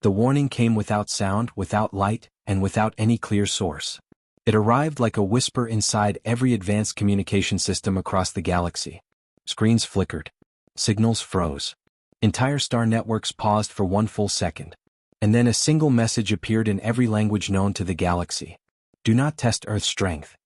The warning came without sound, without light, and without any clear source. It arrived like a whisper inside every advanced communication system across the galaxy. Screens flickered. Signals froze. Entire star networks paused for one full second. And then a single message appeared in every language known to the galaxy. Do not test Earth's strength.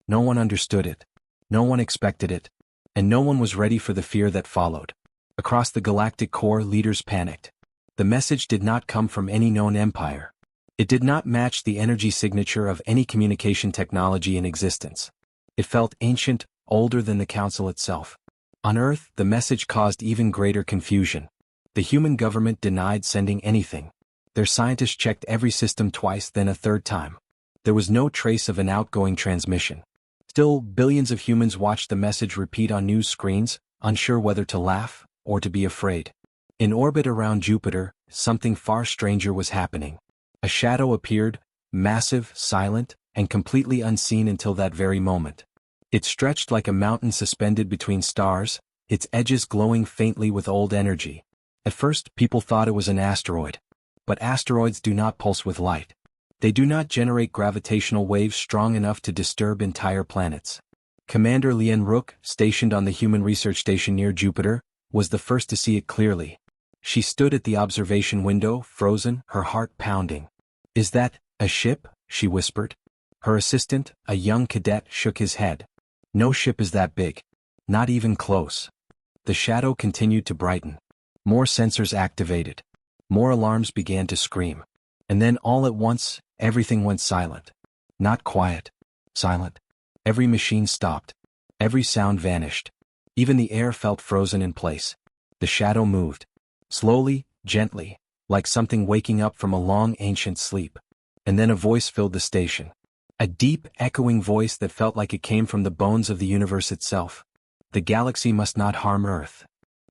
No one understood it. No one expected it. And no one was ready for the fear that followed. Across the galactic core, leaders panicked. The message did not come from any known empire. It did not match the energy signature of any communication technology in existence. It felt ancient, older than the Council itself. On Earth, the message caused even greater confusion. The human government denied sending anything. Their scientists checked every system twice, then a third time. There was no trace of an outgoing transmission. Still, billions of humans watched the message repeat on news screens, unsure whether to laugh or to be afraid. In orbit around Jupiter, something far stranger was happening. A shadow appeared, massive, silent, and completely unseen until that very moment. It stretched like a mountain suspended between stars, its edges glowing faintly with old energy. At first, people thought it was an asteroid. But asteroids do not pulse with light. They do not generate gravitational waves strong enough to disturb entire planets. Commander Lien Rook, stationed on the Human Research Station near Jupiter, was the first to see it clearly. She stood at the observation window, frozen, her heart pounding. Is that a ship? She whispered. Her assistant, a young cadet, shook his head. No ship is that big. Not even close. The shadow continued to brighten. More sensors activated. More alarms began to scream. And then all at once, everything went silent. Not quiet. Silent. Every machine stopped. Every sound vanished. Even the air felt frozen in place. The shadow moved. Slowly, gently, like something waking up from a long ancient sleep. And then a voice filled the station. A deep, echoing voice that felt like it came from the bones of the universe itself. The galaxy must not harm Earth.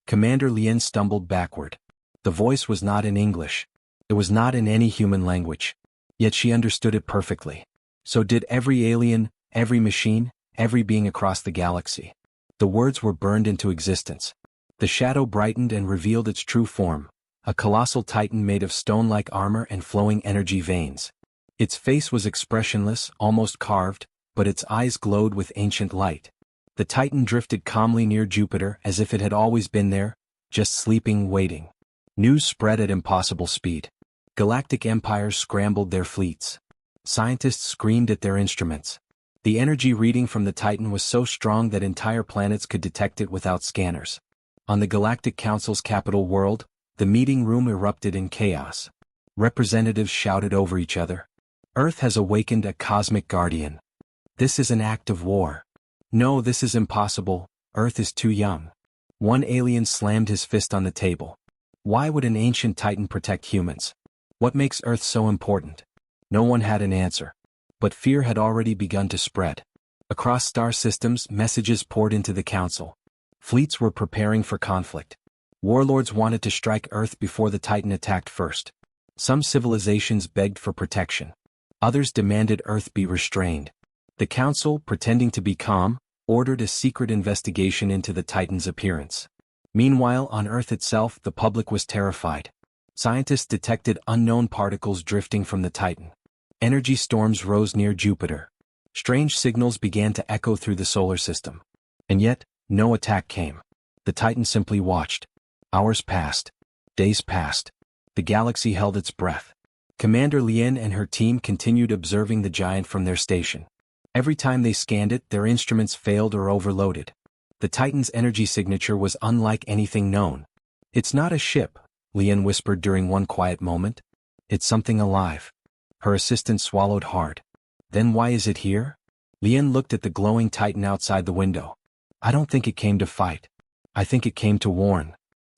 Commander Lien stumbled backward. The voice was not in English. It was not in any human language. Yet she understood it perfectly. So did every alien, every machine, every being across the galaxy. The words were burned into existence. The shadow brightened and revealed its true form, a colossal titan made of stone-like armor and flowing energy veins. Its face was expressionless, almost carved, but its eyes glowed with ancient light. The titan drifted calmly near Jupiter as if it had always been there, just sleeping, waiting. News spread at impossible speed. Galactic empires scrambled their fleets. Scientists screamed at their instruments. The energy reading from the Titan was so strong that entire planets could detect it without scanners. On the Galactic Council's capital world, the meeting room erupted in chaos. Representatives shouted over each other. Earth has awakened a cosmic guardian. This is an act of war. No, this is impossible. Earth is too young. One alien slammed his fist on the table. Why would an ancient Titan protect humans? What makes Earth so important? No one had an answer. But fear had already begun to spread. Across star systems, messages poured into the Council. Fleets were preparing for conflict. Warlords wanted to strike Earth before the Titan attacked first. Some civilizations begged for protection. Others demanded Earth be restrained. The Council, pretending to be calm, ordered a secret investigation into the Titan's appearance. Meanwhile, on Earth itself, the public was terrified. Scientists detected unknown particles drifting from the Titan. Energy storms rose near Jupiter. Strange signals began to echo through the solar system. And yet, no attack came. The Titan simply watched. Hours passed. Days passed. The galaxy held its breath. Commander Lien and her team continued observing the giant from their station. Every time they scanned it, their instruments failed or overloaded. The Titan's energy signature was unlike anything known. It's not a ship, Lien whispered during one quiet moment. It's something alive. Her assistant swallowed hard. Then why is it here? Lien looked at the glowing Titan outside the window. I don't think it came to fight. I think it came to warn.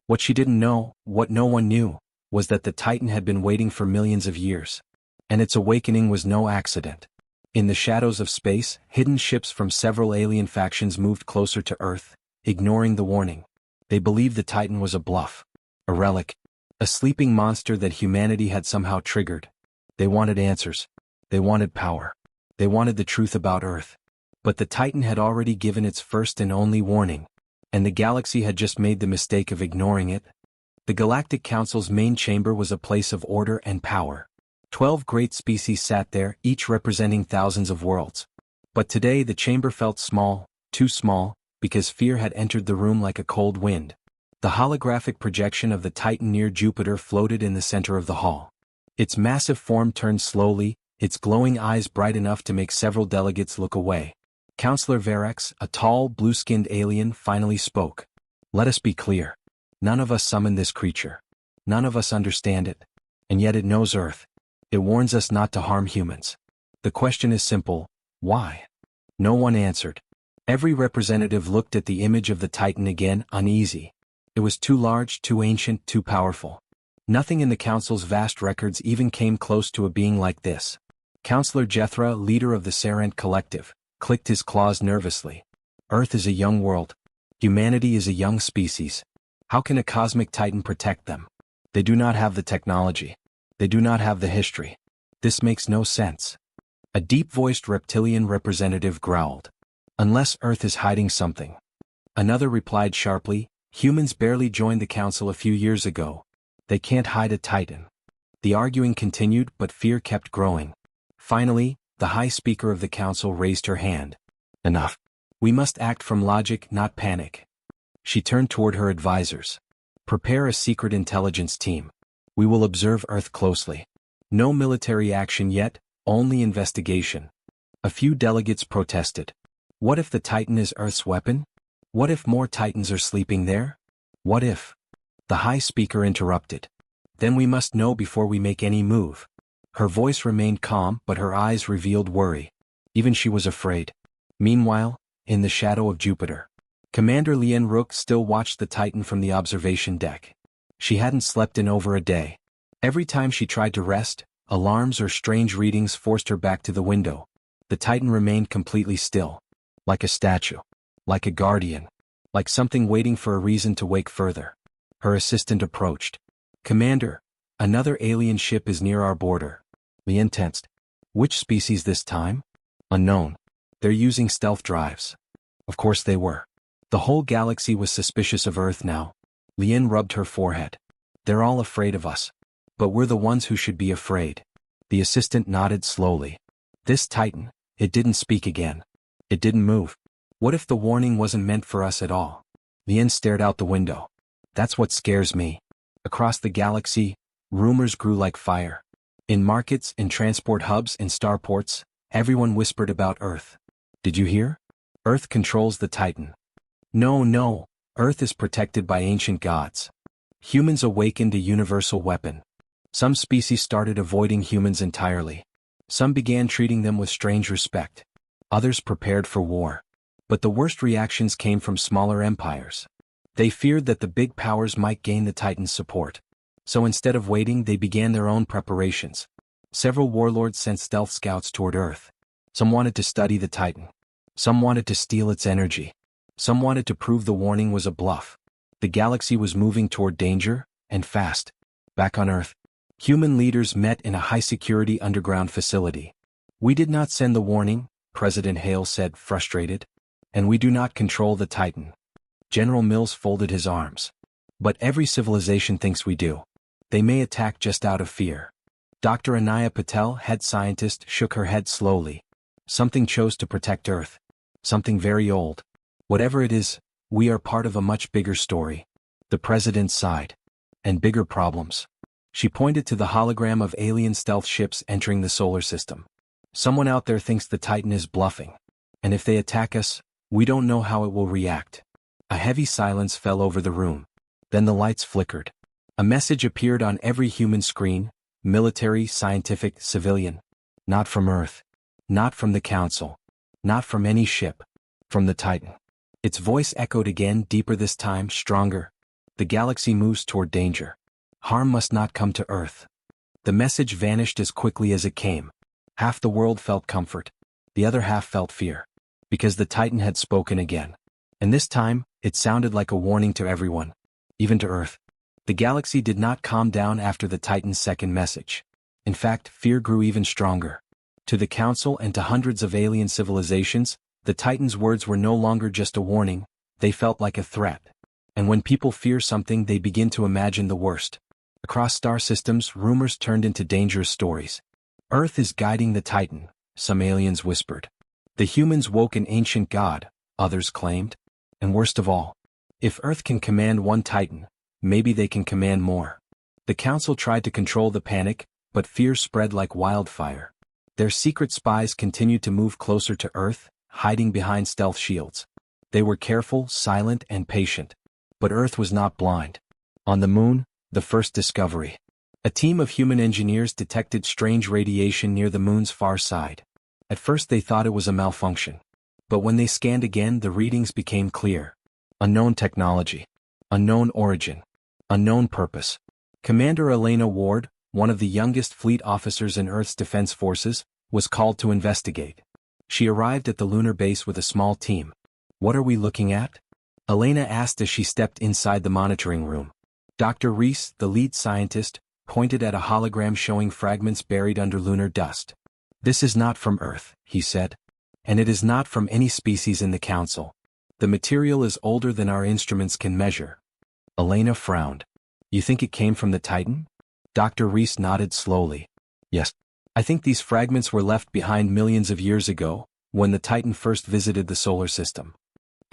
What she didn't know, what no one knew, was that the Titan had been waiting for millions of years. And its awakening was no accident. In the shadows of space, hidden ships from several alien factions moved closer to Earth, ignoring the warning. They believed the Titan was a bluff, a relic, a sleeping monster that humanity had somehow triggered. They wanted answers. They wanted power. They wanted the truth about Earth. But the Titan had already given its first and only warning, and the galaxy had just made the mistake of ignoring it. The Galactic Council's main chamber was a place of order and power. 12 great species sat there, each representing thousands of worlds. But today the chamber felt small, too small, because fear had entered the room like a cold wind. The holographic projection of the Titan near Jupiter floated in the center of the hall. Its massive form turned slowly, its glowing eyes bright enough to make several delegates look away. Counselor Verax, a tall, blue-skinned alien, finally spoke. Let us be clear. None of us summoned this creature. None of us understand it. And yet it knows Earth. It warns us not to harm humans. The question is simple: why? No one answered. Every representative looked at the image of the Titan again, uneasy. It was too large, too ancient, too powerful. Nothing in the Council's vast records even came close to a being like this. Counselor Jethra, leader of the Sarent Collective, clicked his claws nervously. Earth is a young world. Humanity is a young species. How can a cosmic Titan protect them? They do not have the technology. They do not have the history. This makes no sense. A deep-voiced reptilian representative growled. Unless Earth is hiding something. Another replied sharply, humans barely joined the Council a few years ago. They can't hide a Titan. The arguing continued, but fear kept growing. Finally, the High Speaker of the Council raised her hand. Enough. We must act from logic, not panic. She turned toward her advisors. Prepare a secret intelligence team. We will observe Earth closely. No military action yet, only investigation. A few delegates protested. What if the Titan is Earth's weapon? What if more Titans are sleeping there? What if? The High Speaker interrupted. Then we must know before we make any move. Her voice remained calm, but her eyes revealed worry. Even she was afraid. Meanwhile, in the shadow of Jupiter, Commander Lien Rook still watched the Titan from the observation deck. She hadn't slept in over a day. Every time she tried to rest, alarms or strange readings forced her back to the window. The Titan remained completely still. Like a statue. Like a guardian. Like something waiting for a reason to wake further. Her assistant approached. Commander, another alien ship is near our border. Lien tensed. Which species this time? Unknown. They're using stealth drives. Of course they were. The whole galaxy was suspicious of Earth now. Lien rubbed her forehead. They're all afraid of us. But we're the ones who should be afraid. The assistant nodded slowly. This Titan, it didn't speak again. It didn't move. What if the warning wasn't meant for us at all? Lien stared out the window. That's what scares me. Across the galaxy, rumors grew like fire. In markets, in transport hubs, in starports, everyone whispered about Earth. Did you hear? Earth controls the Titan. No, Earth is protected by ancient gods. Humans awakened a universal weapon. Some species started avoiding humans entirely. Some began treating them with strange respect. Others prepared for war. But the worst reactions came from smaller empires. They feared that the big powers might gain the Titan's support. So instead of waiting, they began their own preparations. Several warlords sent stealth scouts toward Earth. Some wanted to study the Titan. Some wanted to steal its energy. Some wanted to prove the warning was a bluff. The galaxy was moving toward danger, and fast. Back on Earth, human leaders met in a high-security underground facility. We did not send the warning, President Hale said, frustrated. And we do not control the Titan. General Mills folded his arms. But every civilization thinks we do. They may attack just out of fear. Dr. Anaya Patel, head scientist, shook her head slowly. Something chose to protect Earth. Something very old. Whatever it is, we are part of a much bigger story. The president sighed. And bigger problems. She pointed to the hologram of alien stealth ships entering the solar system. Someone out there thinks the Titan is bluffing. And if they attack us, we don't know how it will react. A heavy silence fell over the room. Then the lights flickered. A message appeared on every human screen, military, scientific, civilian. Not from Earth. Not from the Council. Not from any ship. From the Titan. Its voice echoed again, deeper this time, stronger. The galaxy moves toward danger. Harm must not come to Earth. The message vanished as quickly as it came. Half the world felt comfort. The other half felt fear. Because the Titan had spoken again. And this time, it sounded like a warning to everyone. Even to Earth. The galaxy did not calm down after the Titan's second message. In fact, fear grew even stronger. To the Council and to hundreds of alien civilizations, the Titan's words were no longer just a warning, they felt like a threat. And when people fear something, they begin to imagine the worst. Across star systems, rumors turned into dangerous stories. Earth is guiding the Titan, some aliens whispered. The humans woke an ancient god, others claimed. And worst of all, if Earth can command one Titan, maybe they can command more. The council tried to control the panic, but fear spread like wildfire. Their secret spies continued to move closer to Earth, hiding behind stealth shields. They were careful, silent, and patient. But Earth was not blind. On the Moon, the first discovery. A team of human engineers detected strange radiation near the Moon's far side. At first they thought it was a malfunction. But when they scanned again, the readings became clear. Unknown technology. Unknown origin. Unknown purpose. Commander Elena Ward, one of the youngest fleet officers in Earth's defense forces, was called to investigate. She arrived at the lunar base with a small team. "What are we looking at?" Elena asked as she stepped inside the monitoring room. Dr. Reese, the lead scientist, pointed at a hologram showing fragments buried under lunar dust. "This is not from Earth," he said. "And it is not from any species in the Council. The material is older than our instruments can measure." Elena frowned. "You think it came from the Titan?" Dr. Reese nodded slowly. "Yes. I think these fragments were left behind millions of years ago, when the Titan first visited the solar system."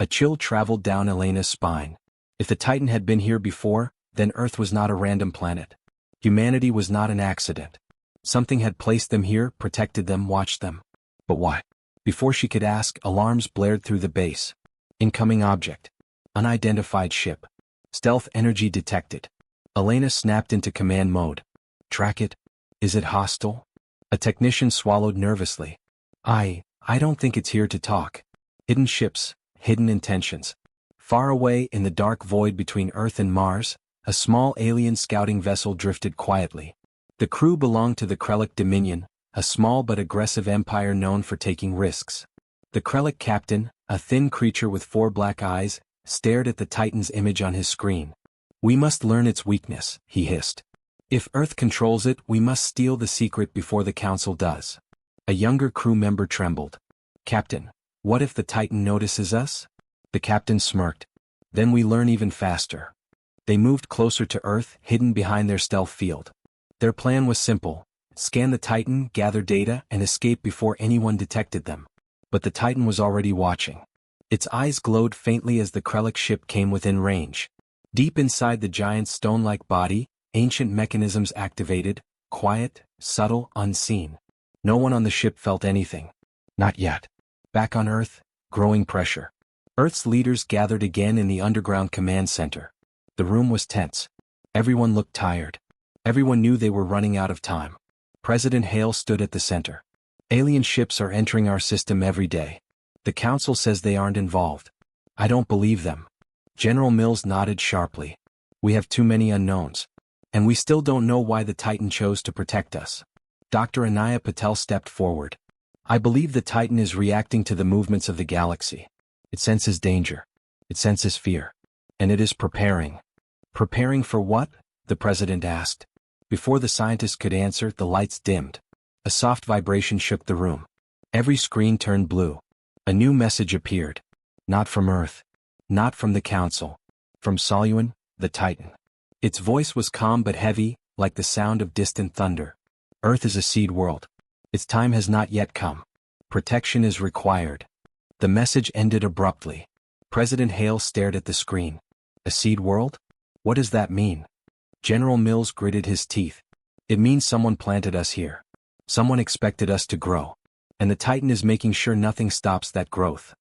A chill traveled down Elena's spine. If the Titan had been here before, then Earth was not a random planet. Humanity was not an accident. Something had placed them here, protected them, watched them. But why? Before she could ask, alarms blared through the base. Incoming object. Unidentified ship. Stealth energy detected. Elena snapped into command mode. "Track it. Is it hostile?" A technician swallowed nervously. I don't think it's here to talk." Hidden ships, hidden intentions. Far away in the dark void between Earth and Mars, a small alien scouting vessel drifted quietly. The crew belonged to the Krellic Dominion, a small but aggressive empire known for taking risks. The Krellic captain, a thin creature with 4 black eyes, stared at the Titan's image on his screen. "We must learn its weakness," he hissed. "If Earth controls it, we must steal the secret before the Council does." A younger crew member trembled. "Captain, what if the Titan notices us?" The captain smirked. "Then we learn even faster." They moved closer to Earth, hidden behind their stealth field. Their plan was simple: scan the Titan, gather data, and escape before anyone detected them. But the Titan was already watching. Its eyes glowed faintly as the Krellic ship came within range. Deep inside the giant's stone-like body, ancient mechanisms activated, quiet, subtle, unseen. No one on the ship felt anything. Not yet. Back on Earth, growing pressure. Earth's leaders gathered again in the underground command center. The room was tense. Everyone looked tired. Everyone knew they were running out of time. President Hale stood at the center. "Alien ships are entering our system every day. The Council says they aren't involved. I don't believe them." General Mills nodded sharply. "We have too many unknowns. And we still don't know why the Titan chose to protect us." Dr. Anaya Patel stepped forward. "I believe the Titan is reacting to the movements of the galaxy. It senses danger. It senses fear. And it is preparing." "Preparing for what?" the president asked. Before the scientist could answer, the lights dimmed. A soft vibration shook the room. Every screen turned blue. A new message appeared. Not from Earth. Not from the Council. From Soluan, the Titan. Its voice was calm but heavy, like the sound of distant thunder. "Earth is a seed world. Its time has not yet come. Protection is required." The message ended abruptly. President Hale stared at the screen. "A seed world? What does that mean?" General Mills gritted his teeth. "It means someone planted us here. Someone expected us to grow. And the Titan is making sure nothing stops that growth."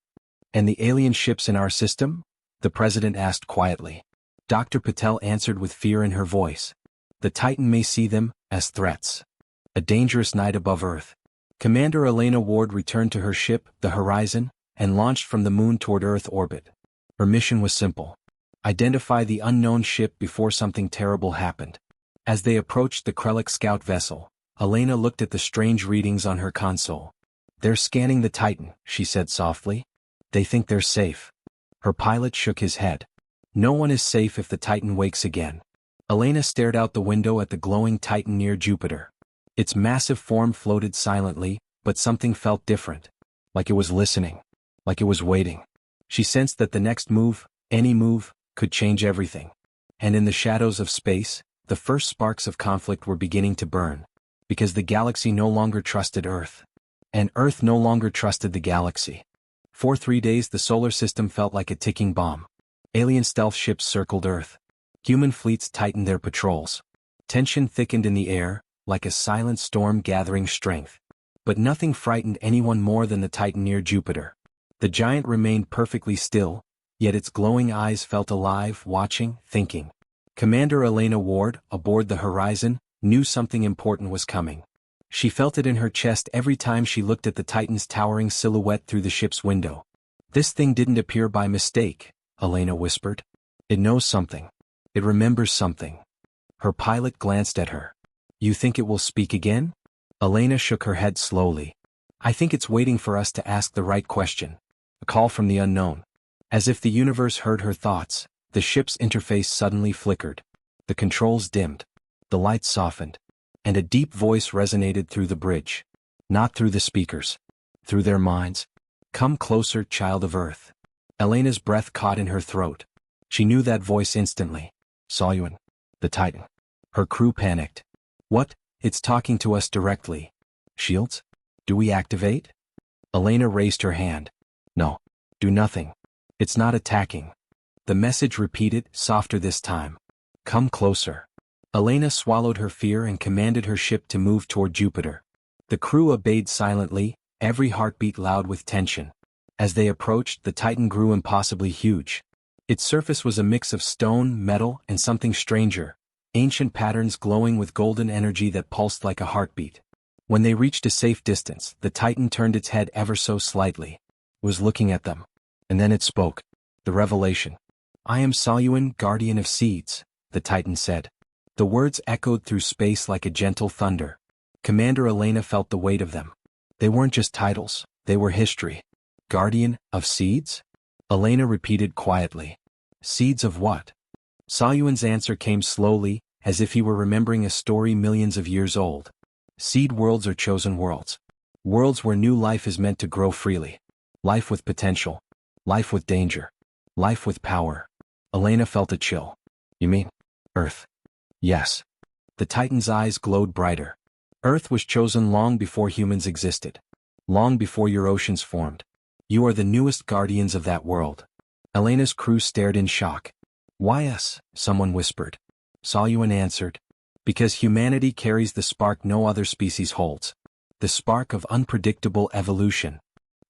"And the alien ships in our system?" the president asked quietly. Dr. Patel answered with fear in her voice. "The Titan may see them as threats. A dangerous night above Earth." Commander Elena Ward returned to her ship, the Horizon, and launched from the Moon toward Earth orbit. Her mission was simple: identify the unknown ship before something terrible happened. As they approached the Krellic scout vessel, Elena looked at the strange readings on her console. "They're scanning the Titan," she said softly. "They think they're safe." Her pilot shook his head. "No one is safe if the Titan wakes again." Elena stared out the window at the glowing Titan near Jupiter. Its massive form floated silently, but something felt different. Like it was listening. Like it was waiting. She sensed that the next move, any move, could change everything. And in the shadows of space, the first sparks of conflict were beginning to burn. Because the galaxy no longer trusted Earth. And Earth no longer trusted the galaxy. For 3 days the solar system felt like a ticking bomb. Alien stealth ships circled Earth. Human fleets tightened their patrols. Tension thickened in the air, like a silent storm gathering strength. But nothing frightened anyone more than the Titan near Jupiter. The giant remained perfectly still, yet its glowing eyes felt alive, watching, thinking. Commander Elena Ward, aboard the Horizon, knew something important was coming. She felt it in her chest every time she looked at the Titan's towering silhouette through the ship's window. This thing didn't appear by mistake, Elena whispered. It knows something. It remembers something. Her pilot glanced at her. You think it will speak again? Elena shook her head slowly. I think it's waiting for us to ask the right question. A call from the unknown. As if the universe heard her thoughts, the ship's interface suddenly flickered. The controls dimmed. The lights softened. And a deep voice resonated through the bridge. Not through the speakers. Through their minds. Come closer, child of Earth. Elena's breath caught in her throat. She knew that voice instantly. Soluin. The Titan. Her crew panicked. What? It's talking to us directly. Shields? Do we activate? Elena raised her hand. No. Do nothing. It's not attacking. The message repeated, softer this time. Come closer. Elena swallowed her fear and commanded her ship to move toward Jupiter. The crew obeyed silently, every heartbeat loud with tension. As they approached, the Titan grew impossibly huge. Its surface was a mix of stone, metal, and something stranger, ancient patterns glowing with golden energy that pulsed like a heartbeat. When they reached a safe distance, the Titan turned its head ever so slightly. It was looking at them. And then it spoke. The revelation. I am Soluin, guardian of seeds, the Titan said. The words echoed through space like a gentle thunder. Commander Elena felt the weight of them. They weren't just titles, they were history. Guardian of seeds? Elena repeated quietly. Seeds of what? Soluin's answer came slowly, as if he were remembering a story millions of years old. Seed worlds are chosen worlds. Worlds where new life is meant to grow freely. Life with potential. Life with danger. Life with power. Elena felt a chill. You mean Earth? Yes. The Titan's eyes glowed brighter. Earth was chosen long before humans existed. Long before your oceans formed. You are the newest guardians of that world. Elena's crew stared in shock. Why us? Someone whispered. Soluin answered. Because humanity carries the spark no other species holds. The spark of unpredictable evolution.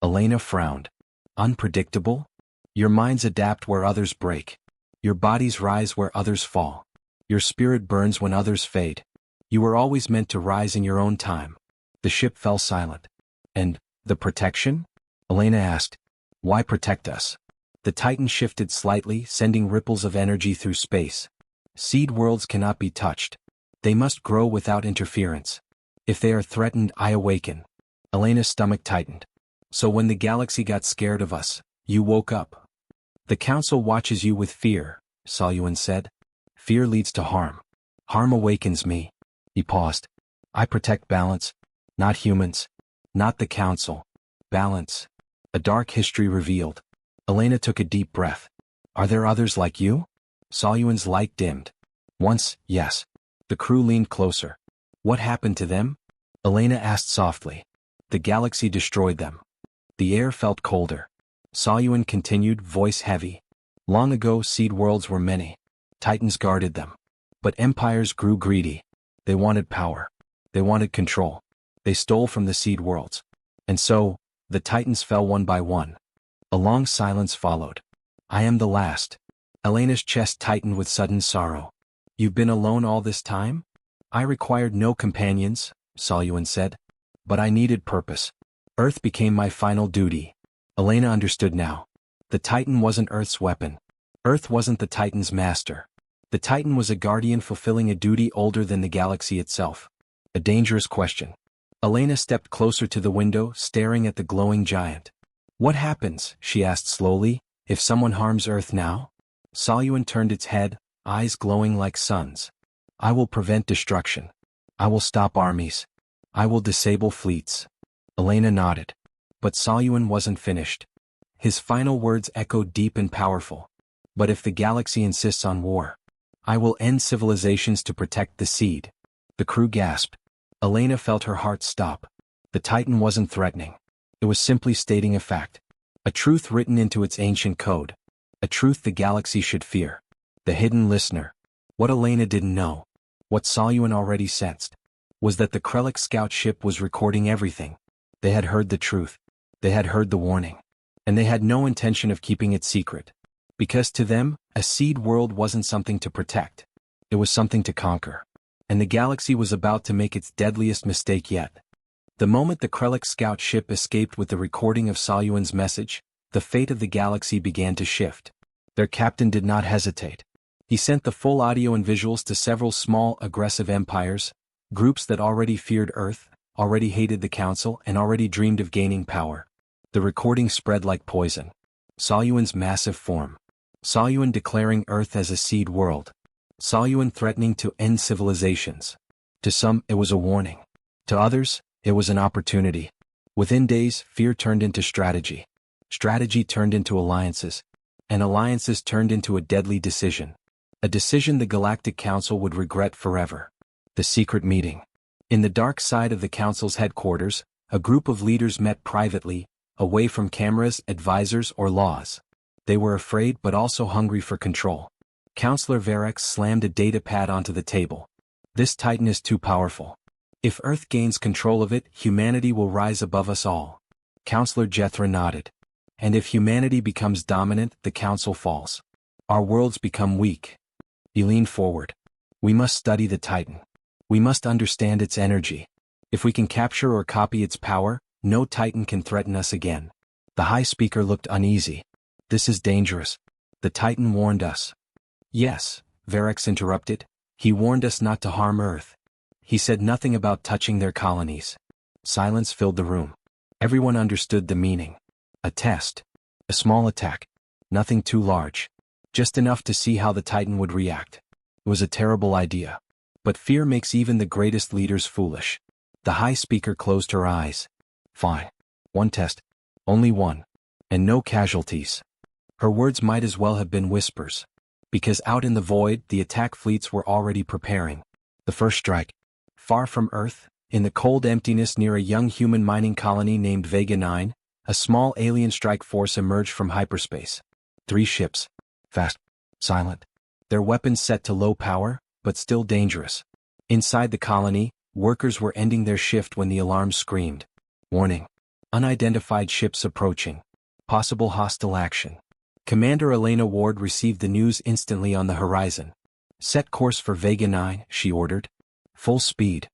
Elena frowned. Unpredictable? Your minds adapt where others break. Your bodies rise where others fall. Your spirit burns when others fade. You were always meant to rise in your own time. The ship fell silent. And, the protection? Elena asked. Why protect us? The Titan shifted slightly, sending ripples of energy through space. Seed worlds cannot be touched. They must grow without interference. If they are threatened, I awaken. Elena's stomach tightened. So when the galaxy got scared of us, you woke up. The Council watches you with fear, Soluin said. Fear leads to harm. Harm awakens me. He paused. I protect balance. Not humans. Not the Council. Balance. A dark history revealed. Elena took a deep breath. Are there others like you? Soluin's light dimmed. Once, yes. The crew leaned closer. What happened to them? Elena asked softly. The galaxy destroyed them. The air felt colder. Soluin continued, voice heavy. Long ago seed worlds were many. Titans guarded them. But empires grew greedy. They wanted power. They wanted control. They stole from the seed worlds. And so, the Titans fell one by one. A long silence followed. I am the last. Elena's chest tightened with sudden sorrow. You've been alone all this time? I required no companions, Soluin said. But I needed purpose. Earth became my final duty. Elena understood now. The Titan wasn't Earth's weapon. Earth wasn't the Titan's master. The Titan was a guardian fulfilling a duty older than the galaxy itself. A dangerous question. Elena stepped closer to the window, staring at the glowing giant. What happens, she asked slowly, if someone harms Earth now? Soluin turned its head, eyes glowing like suns. I will prevent destruction. I will stop armies. I will disable fleets. Elena nodded. But Soluin wasn't finished. His final words echoed deep and powerful. But if the galaxy insists on war, I will end civilizations to protect the seed. The crew gasped. Elena felt her heart stop. The Titan wasn't threatening. It was simply stating a fact. A truth written into its ancient code. A truth the galaxy should fear. The hidden listener. What Elena didn't know, what Soluin already sensed, was that the Krellick scout ship was recording everything. They had heard the truth. They had heard the warning. And they had no intention of keeping it secret. Because to them, a seed world wasn't something to protect. It was something to conquer. And the galaxy was about to make its deadliest mistake yet. The moment the Krellick scout ship escaped with the recording of Soluin's message, the fate of the galaxy began to shift. Their captain did not hesitate. He sent the full audio and visuals to several small, aggressive empires, groups that already feared Earth, already hated the Council, and already dreamed of gaining power. The recording spread like poison. Soluin's massive form. Soluin declaring Earth as a seed world. Soluin threatening to end civilizations. To some, it was a warning. To others, it was an opportunity. Within days, fear turned into strategy. Strategy turned into alliances. And alliances turned into a deadly decision. A decision the Galactic Council would regret forever. The secret meeting. In the dark side of the Council's headquarters, a group of leaders met privately, away from cameras, advisors, or laws. They were afraid but also hungry for control. Counselor Varex slammed a data pad onto the table. This Titan is too powerful. If Earth gains control of it, humanity will rise above us all. Counselor Jethra nodded. And if humanity becomes dominant, the Council falls. Our worlds become weak. He leaned forward. We must study the Titan. We must understand its energy. If we can capture or copy its power, no Titan can threaten us again. The High Speaker looked uneasy. This is dangerous. The Titan warned us. Yes, Varex interrupted. He warned us not to harm Earth. He said nothing about touching their colonies. Silence filled the room. Everyone understood the meaning. A test. A small attack. Nothing too large. Just enough to see how the Titan would react. It was a terrible idea. But fear makes even the greatest leaders foolish. The High Speaker closed her eyes. Fine. One test. Only one. And no casualties. Her words might as well have been whispers. Because out in the void, the attack fleets were already preparing. The first strike. Far from Earth, in the cold emptiness near a young human mining colony named Vega 9, a small alien strike force emerged from hyperspace. 3 ships. Fast. Silent. Their weapons set to low power, but still dangerous. Inside the colony, workers were ending their shift when the alarm screamed. Warning. Unidentified ships approaching. Possible hostile action. Commander Elena Ward received the news instantly on the horizon. Set course for Vega 9, she ordered. Full speed.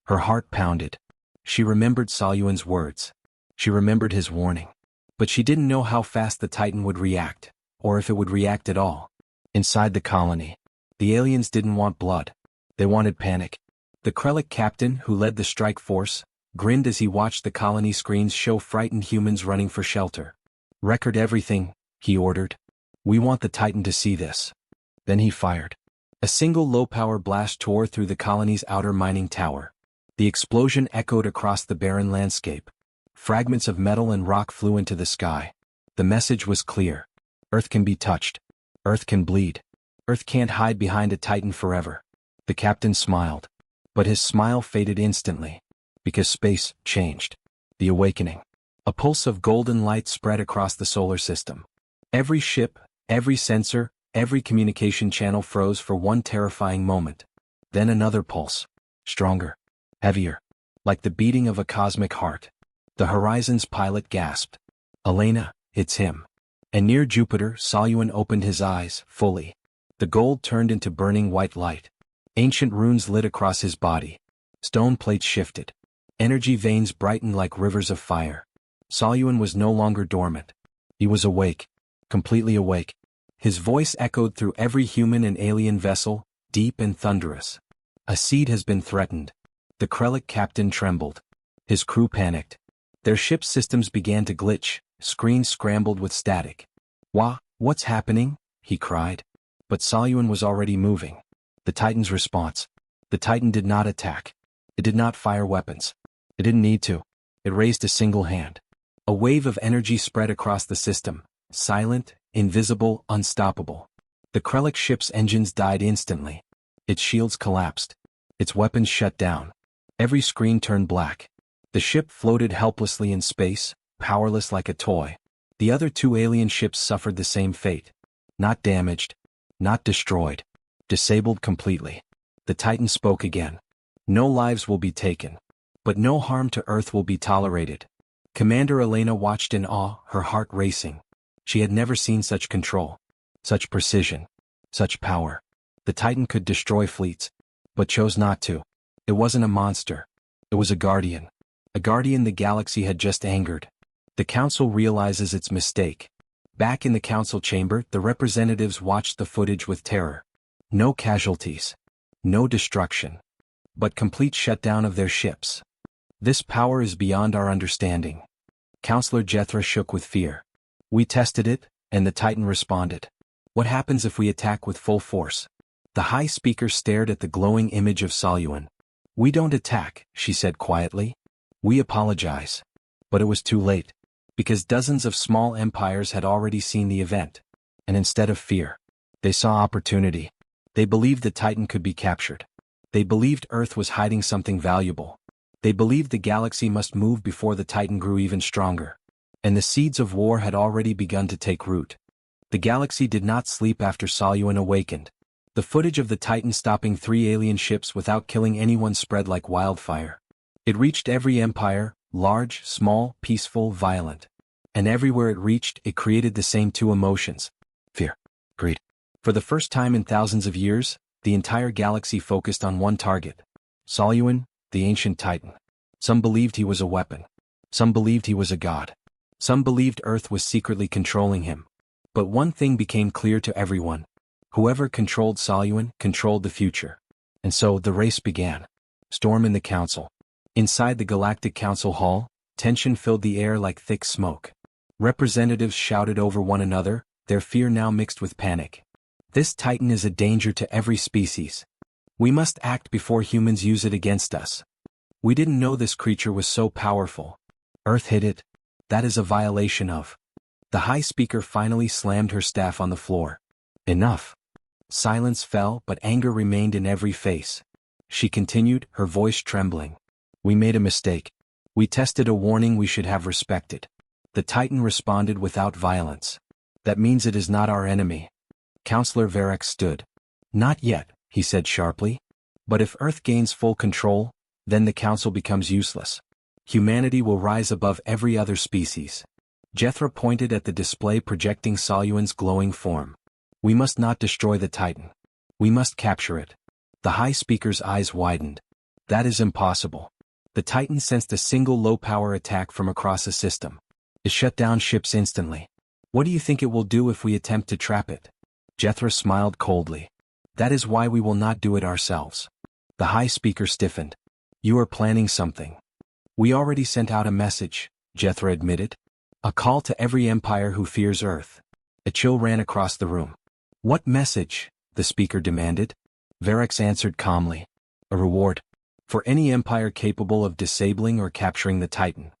Her heart pounded. She remembered Soluin's words. She remembered his warning. But she didn't know how fast the Titan would react, or if it would react at all. Inside the colony, the aliens didn't want blood. They wanted panic. The Krellick captain, who led the strike force, grinned as he watched the colony screens show frightened humans running for shelter. Record everything, he ordered. We want the Titan to see this. Then he fired. A single low-power blast tore through the colony's outer mining tower. The explosion echoed across the barren landscape. Fragments of metal and rock flew into the sky. The message was clear. Earth can be touched. Earth can bleed. Earth can't hide behind a Titan forever. The captain smiled. But his smile faded instantly. Because space changed. The awakening. A pulse of golden light spread across the solar system. Every ship, every sensor, every communication channel froze for one terrifying moment. Then another pulse. Stronger. Heavier. Like the beating of a cosmic heart. The Horizon's pilot gasped. Elena, it's him. And near Jupiter, Soluin opened his eyes, fully. The gold turned into burning white light. Ancient runes lit across his body. Stone plates shifted. Energy veins brightened like rivers of fire. Soluin was no longer dormant. He was awake. Completely awake. His voice echoed through every human and alien vessel, deep and thunderous. A seed has been threatened. The Krellick captain trembled. His crew panicked. Their ship's systems began to glitch, screens scrambled with static. What's happening? He cried. But Soluin was already moving. The Titan's response. The Titan did not attack. It did not fire weapons. It didn't need to. It raised a single hand. A wave of energy spread across the system, silent, invisible, unstoppable. The Krellick ship's engines died instantly. Its shields collapsed. Its weapons shut down. Every screen turned black. The ship floated helplessly in space, powerless like a toy. The other two alien ships suffered the same fate. Not damaged. Not destroyed. Disabled completely. The Titan spoke again. No lives will be taken. But no harm to Earth will be tolerated. Commander Elena watched in awe, her heart racing. She had never seen such control. Such precision. Such power. The Titan could destroy fleets, but chose not to. It wasn't a monster. It was a guardian. A guardian the galaxy had just angered. The Council realizes its mistake. Back in the Council chamber, the representatives watched the footage with terror. No casualties. No destruction. But complete shutdown of their ships. This power is beyond our understanding. Counselor Jethra shook with fear. We tested it, and the Titan responded. What happens if we attack with full force? The High Speaker stared at the glowing image of Soluan. We don't attack, she said quietly. We apologize. But it was too late. Because dozens of small empires had already seen the event. And instead of fear, they saw opportunity. They believed the Titan could be captured. They believed Earth was hiding something valuable. They believed the galaxy must move before the Titan grew even stronger. And the seeds of war had already begun to take root. The galaxy did not sleep after Soluan awakened. The footage of the Titan stopping 3 alien ships without killing anyone spread like wildfire. It reached every empire, large, small, peaceful, violent. And everywhere it reached, it created the same two emotions. Fear. Greed. For the first time in thousands of years, the entire galaxy focused on one target. Soluan, the ancient Titan. Some believed he was a weapon. Some believed he was a god. Some believed Earth was secretly controlling him. But one thing became clear to everyone. Whoever controlled Soluan controlled the future. And so the race began. Storm in the Council. Inside the Galactic Council Hall, tension filled the air like thick smoke. Representatives shouted over one another, their fear now mixed with panic. This Titan is a danger to every species. We must act before humans use it against us. We didn't know this creature was so powerful. Earth hid it. That is a violation of. The High Speaker finally slammed her staff on the floor. Enough. Silence fell, but anger remained in every face. She continued, her voice trembling. We made a mistake. We tested a warning we should have respected. The Titan responded without violence. That means it is not our enemy. Counselor Varric stood. Not yet, he said sharply. But if Earth gains full control, then the Council becomes useless. Humanity will rise above every other species. Jethra pointed at the display projecting Soluan's glowing form. We must not destroy the Titan. We must capture it. The High Speaker's eyes widened. That is impossible. The Titan sensed a single low-power attack from across a system. It shut down ships instantly. What do you think it will do if we attempt to trap it? Jethra smiled coldly. That is why we will not do it ourselves. The High Speaker stiffened. You are planning something. We already sent out a message, Jethra admitted. A call to every empire who fears Earth. A chill ran across the room. What message? The speaker demanded. Varric answered calmly. A reward. For any empire capable of disabling or capturing the Titan.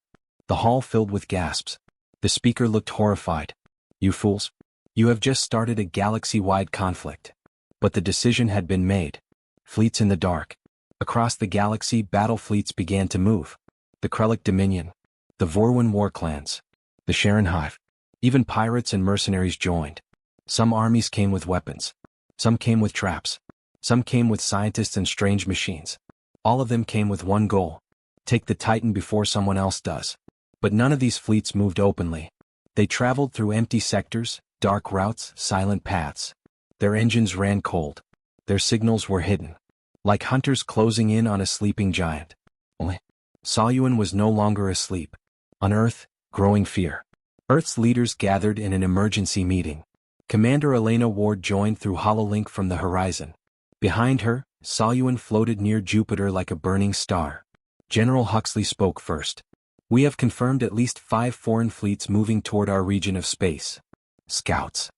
The hall filled with gasps. The speaker looked horrified. You fools. You have just started a galaxy-wide conflict. But the decision had been made. Fleets in the dark. Across the galaxy, battle fleets began to move. The Krellick Dominion. The Vorwin war clans. The Sharon Hive. Even pirates and mercenaries joined. Some armies came with weapons. Some came with traps. Some came with scientists and strange machines. All of them came with one goal. Take the Titan before someone else does. But none of these fleets moved openly. They traveled through empty sectors, dark routes, silent paths. Their engines ran cold. Their signals were hidden. Like hunters closing in on a sleeping giant. Only, Soluan was no longer asleep. On Earth, growing fear. Earth's leaders gathered in an emergency meeting. Commander Elena Ward joined through hololink from the horizon. Behind her, Soluan floated near Jupiter like a burning star. General Huxley spoke first. We have confirmed at least 5 foreign fleets moving toward our region of space. Scouts?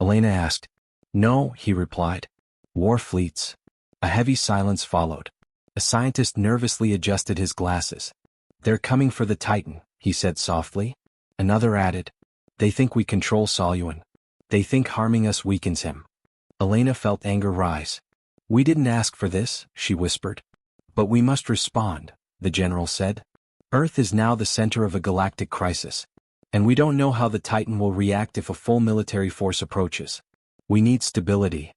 Elena asked. No, he replied. War fleets. A heavy silence followed. A scientist nervously adjusted his glasses. They're coming for the Titan, he said softly. Another added. They think we control Soluan. They think harming us weakens him. Elena felt anger rise. We didn't ask for this, she whispered. But we must respond, the general said. Earth is now the center of a galactic crisis. And we don't know how the Titan will react if a full military force approaches. We need stability.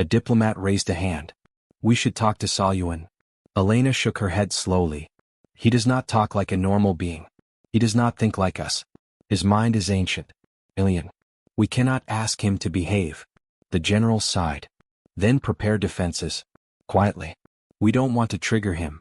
A diplomat raised a hand. We should talk to Soluan. Elena shook her head slowly. He does not talk like a normal being. He does not think like us. His mind is ancient, alien. We cannot ask him to behave. The general sighed. Then prepare defenses. Quietly. We don't want to trigger him.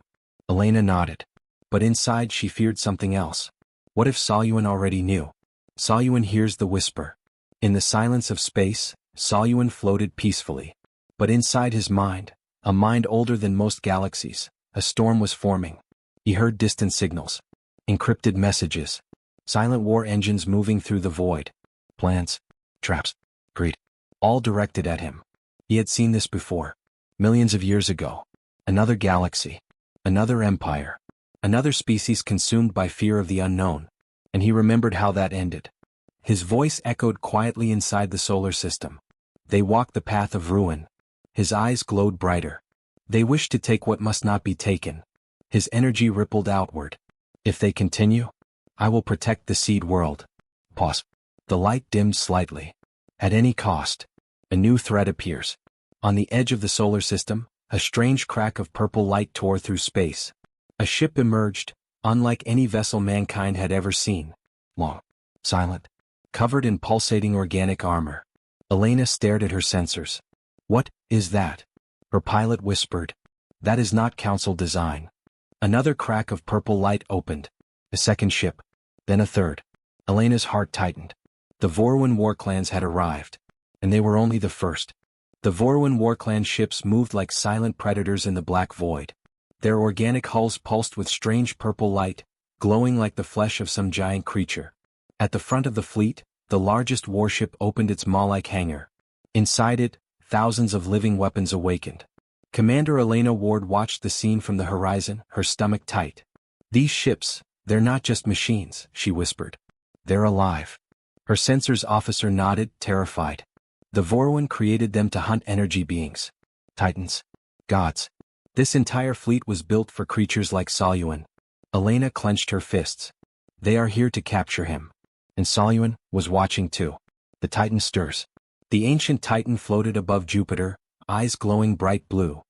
Elena nodded. But inside she feared something else. What if Soluan already knew? Soluan hears the whisper. In the silence of space, Soluan floated peacefully. But inside his mind, a mind older than most galaxies, a storm was forming. He heard distant signals. Encrypted messages. Silent war engines moving through the void. Plans. Traps. Greed. All directed at him. He had seen this before. Millions of years ago. Another galaxy. Another empire. Another species consumed by fear of the unknown. And he remembered how that ended. His voice echoed quietly inside the solar system. They walked the path of ruin. His eyes glowed brighter. They wished to take what must not be taken. His energy rippled outward. If they continue, I will protect the seed world. Pause. The light dimmed slightly. At any cost. A new threat appears. On the edge of the solar system, a strange crack of purple light tore through space. A ship emerged, unlike any vessel mankind had ever seen. Long. Silent. Covered in pulsating organic armor. Elena stared at her sensors. What is that? Her pilot whispered. That is not council design. Another crack of purple light opened. A second ship. Then a third. Elena's heart tightened. The Vorwin warclans had arrived. And they were only the first. The Vorwin warclan ships moved like silent predators in the black void. Their organic hulls pulsed with strange purple light, glowing like the flesh of some giant creature. At the front of the fleet, the largest warship opened its maw-like hangar. Inside it, thousands of living weapons awakened. Commander Elena Ward watched the scene from the horizon, her stomach tight. These ships, they're not just machines, she whispered. They're alive. Her sensors officer nodded, terrified. The Vorwin created them to hunt energy beings. Titans. Gods. This entire fleet was built for creatures like Soluan. Elena clenched her fists. They are here to capture him. And Soluan was watching too. The Titan stirs. The ancient Titan floated above Jupiter, eyes glowing bright blue.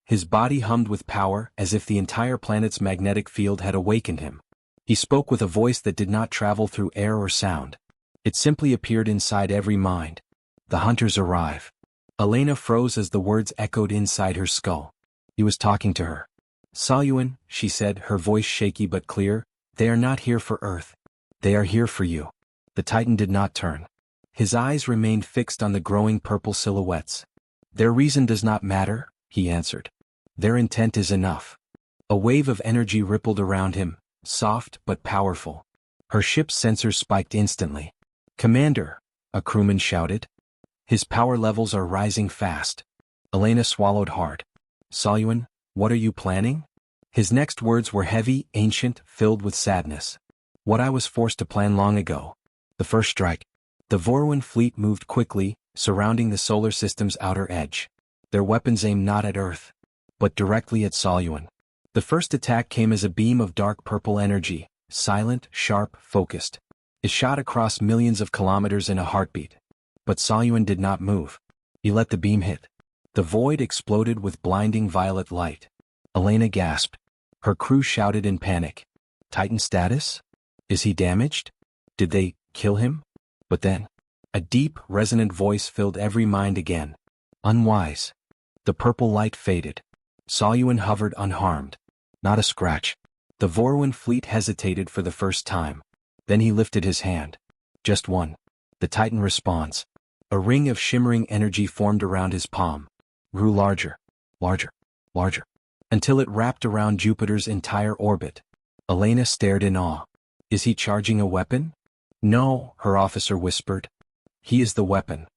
His body hummed with power as if the entire planet's magnetic field had awakened him. He spoke with a voice that did not travel through air or sound. It simply appeared inside every mind. The hunters arrive. Elena froze as the words echoed inside her skull. He was talking to her. Soluan, she said, her voice shaky but clear, they are not here for Earth. They are here for you. The Titan did not turn. His eyes remained fixed on the growing purple silhouettes. Their reason does not matter, he answered. Their intent is enough. A wave of energy rippled around him, soft but powerful. Her ship's sensors spiked instantly. Commander, a crewman shouted. His power levels are rising fast. Elena swallowed hard. Soluan, what are you planning? His next words were heavy, ancient, filled with sadness. What I was forced to plan long ago. The first strike. The Vorwin fleet moved quickly, surrounding the solar system's outer edge. Their weapons aimed not at Earth, but directly at Soluan. The first attack came as a beam of dark purple energy, silent, sharp, focused. It shot across millions of kilometers in a heartbeat. But Soluan did not move. He let the beam hit. The void exploded with blinding violet light. Elena gasped. Her crew shouted in panic. Titan status? Is he damaged? Did they kill him? But then, a deep, resonant voice filled every mind again. Unwise. The purple light faded. Soluan hovered unharmed. Not a scratch. The Vorwin fleet hesitated for the first time. Then he lifted his hand. Just one. The Titan responds. A ring of shimmering energy formed around his palm. Grew larger, larger, larger, until it wrapped around Jupiter's entire orbit. Elena stared in awe. Is he charging a weapon? No, her officer whispered. He is the weapon.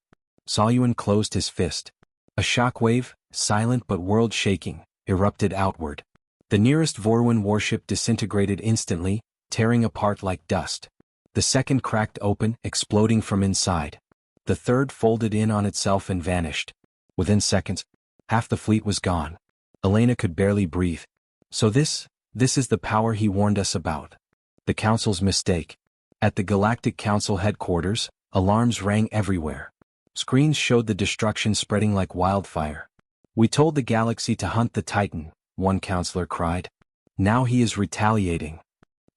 Soluan closed his fist. A shockwave, silent but world-shaking, erupted outward. The nearest Vorwin warship disintegrated instantly, tearing apart like dust. The second cracked open, exploding from inside. The third folded in on itself and vanished. Within seconds, half the fleet was gone. Elena could barely breathe. So this is the power he warned us about. The Council's mistake. At the Galactic Council headquarters, alarms rang everywhere. Screens showed the destruction spreading like wildfire. "We told the galaxy to hunt the Titan," one counselor cried. "Now he is retaliating."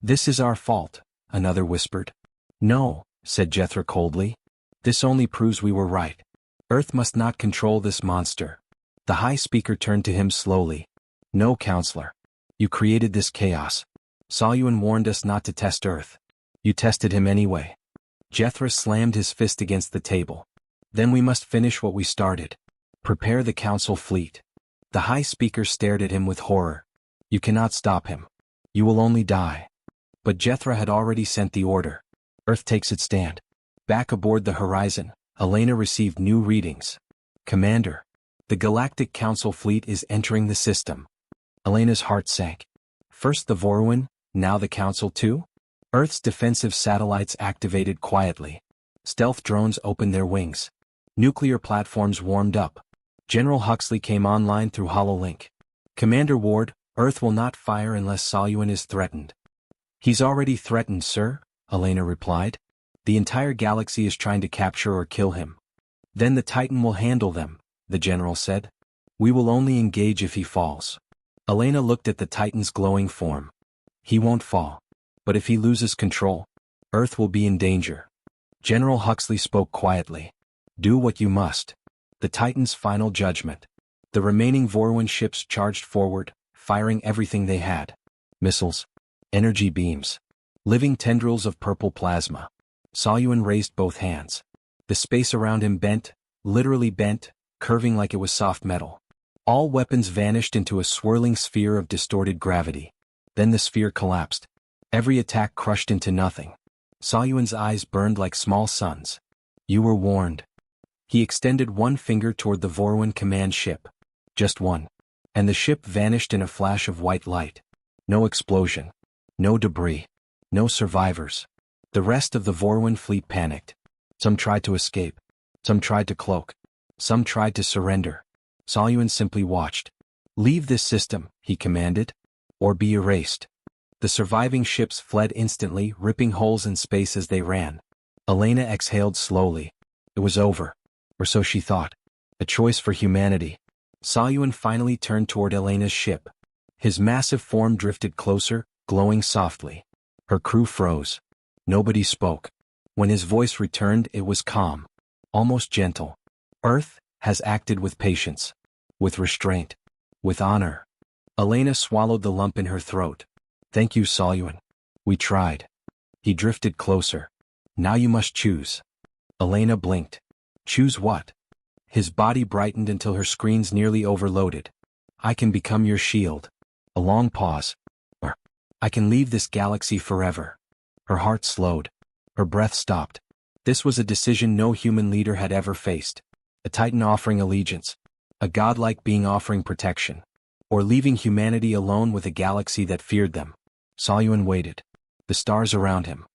"This is our fault," another whispered. "No," said Jethra coldly. "This only proves we were right. Earth must not control this monster." The High Speaker turned to him slowly. "No, Counselor. You created this chaos. Soluan warned us not to test Earth. You tested him anyway." Jethra slammed his fist against the table. "Then we must finish what we started. Prepare the Council fleet." The High Speaker stared at him with horror. "You cannot stop him. You will only die." But Jethra had already sent the order. Earth takes its stand. Back aboard the Horizon, Elena received new readings. "Commander, the Galactic Council fleet is entering the system." Elena's heart sank. First the Voruan, now the Council too? Earth's defensive satellites activated quietly. Stealth drones opened their wings. Nuclear platforms warmed up. General Huxley came online through HoloLink. "Commander Ward, Earth will not fire unless Soluan is threatened." "He's already threatened, sir," Elena replied. "The entire galaxy is trying to capture or kill him." "Then the Titan will handle them," the general said. "We will only engage if he falls." Elena looked at the Titan's glowing form. "He won't fall. But if he loses control, Earth will be in danger." General Huxley spoke quietly. "Do what you must." The Titan's final judgment. The remaining Voruan ships charged forward, firing everything they had. Missiles. Energy beams. Living tendrils of purple plasma. Soluan raised both hands. The space around him bent, literally bent, curving like it was soft metal. All weapons vanished into a swirling sphere of distorted gravity. Then the sphere collapsed. Every attack crushed into nothing. Soluan's eyes burned like small suns. "You were warned." He extended one finger toward the Voruan command ship. Just one. And the ship vanished in a flash of white light. No explosion. No debris. No survivors. The rest of the Voruan fleet panicked. Some tried to escape. Some tried to cloak. Some tried to surrender. Soluan simply watched. "Leave this system," he commanded, "or be erased." The surviving ships fled instantly, ripping holes in space as they ran. Elena exhaled slowly. It was over. Or so she thought. A choice for humanity. Soluan finally turned toward Elena's ship. His massive form drifted closer, glowing softly. Her crew froze. Nobody spoke. When his voice returned, it was calm. Almost gentle. "Earth has acted with patience. With restraint. With honor." Elena swallowed the lump in her throat. "Thank you, Soluan. We tried." He drifted closer. "Now you must choose." Elena blinked. "Choose what?" His body brightened until her screens nearly overloaded. "I can become your shield." A long pause. "Or I can leave this galaxy forever." Her heart slowed. Her breath stopped. This was a decision no human leader had ever faced. A Titan offering allegiance. A godlike being offering protection. Or leaving humanity alone with a galaxy that feared them. Soluan waited. The stars around him.